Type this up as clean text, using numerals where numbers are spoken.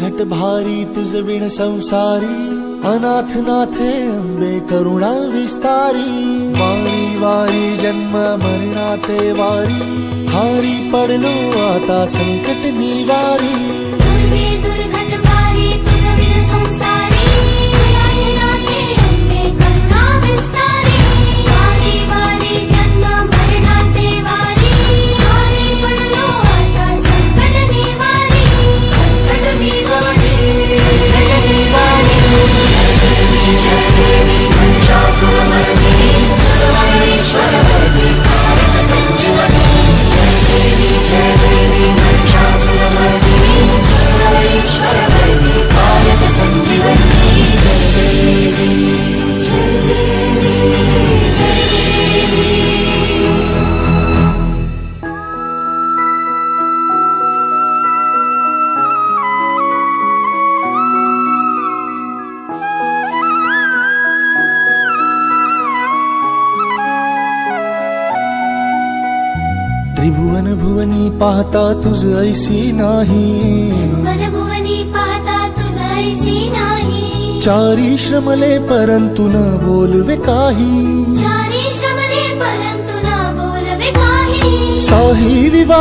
दुर्घट भारी तुझ विण संसारी, अनाथ नाथे अंबे करुणा विस्तारी। वारी वारी जन्म मरणाते वारी, हारी पडलो आता संकट निवारी। दुर्घट भारी तुझ विण संसारी, अनाथ नाथे अंबे करुणा विस्तारी। वारी वारी जन्म मरणाते वारी, हारी पडलो आता संकट निवारी। संकट निवारी, संकट निवारी। जय देवी महिषासुरमर्दिनी, सर्वेश्वरवरदे कालिक संजीवनी। जय देवी महिषासुरमर्दिनी, सर्वेश्वरवरदे कालिक संजीवनी। जय देवी, जय देवी, जय देवी। त्रिभुवन भुवनी पाहता तुझ ऐसी नाही, त्रिभुवन भुवनी पाहता तुझ ऐसी नाही। चारी श्रमले परंतु न बोलवे काही, चारी श्रमले परंतु न बोलवे काही। साही विवाह